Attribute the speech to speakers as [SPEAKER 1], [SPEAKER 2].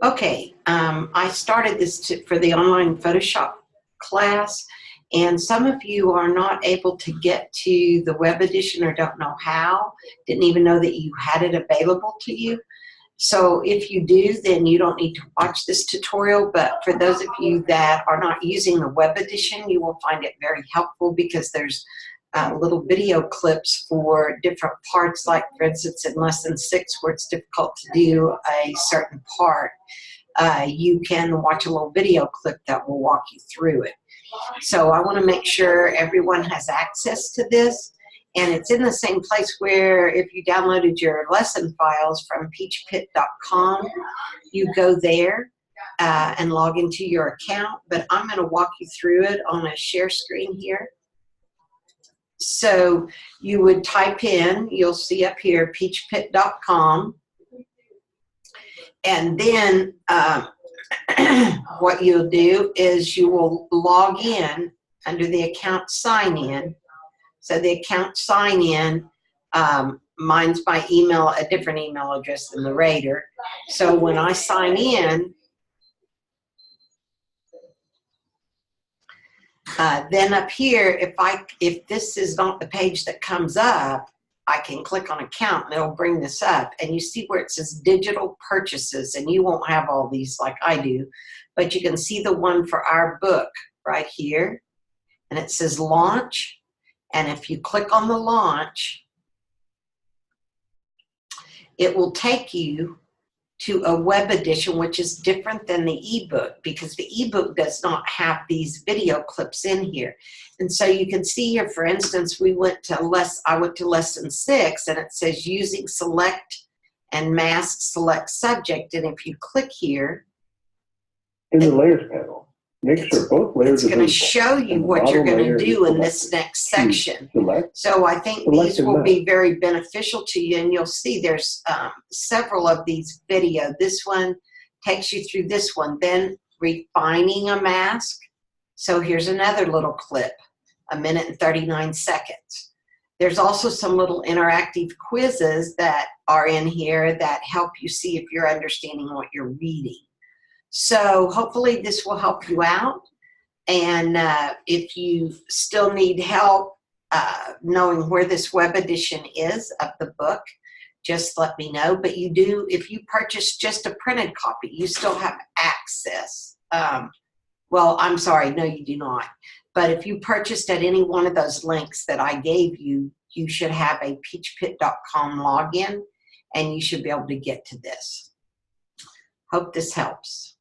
[SPEAKER 1] Okay, I started this for the online Photoshop class, and some of you are not able to get to the web edition or don't know how, didn't even know that you had it available to you. So if you do, then you don't need to watch this tutorial, but for those of you that are not using the web edition, you will find it very helpful because there's little video clips for different parts, like for instance in lesson 6 where it's difficult to do a certain part, you can watch a little video clip that will walk you through it. So I want to make sure everyone has access to this, and it's in the same place where if you downloaded your lesson files from peachpit.com, you go there and log into your account, but I'm going to walk you through it on a share screen here. So you would type in, you'll see up here, peachpit.com, and then what you'll do is you will log in under the account sign in. So the account sign in, mine's my email, a different email address than the Raider. So when I sign in, then up here, if this is not the page that comes up, I can click on account and it'll bring this up, and you see where it says digital purchases, and you won't have all these like I do, but you can see the one for our book right here, and it says launch, and if you click on the launch, it will take you to a web edition, which is different than the ebook, because the ebook does not have these video clips in here. And so you can see here, for instance, I went to lesson 6, and it says using select and mask select subject. And if you click here,
[SPEAKER 2] in the layers panel, make sure both layers
[SPEAKER 1] it's going to show you what you're going to do in this next section. So I think these will be very beneficial to you, and you'll see there's several of these video. This one takes you through this one, then refining a mask. So here's another little clip, 1 minute and 39 seconds. There's also some little interactive quizzes that are in here that help you see if you're understanding what you're reading. So hopefully this will help you out, and if you still need help knowing where this web edition is of the book, just let me know. But you do, if you purchase just a printed copy, you still have access. Well, I'm sorry, no you do not. But if you purchased at any one of those links that I gave you, you should have a peachpit.com login, and you should be able to get to this. Hope this helps.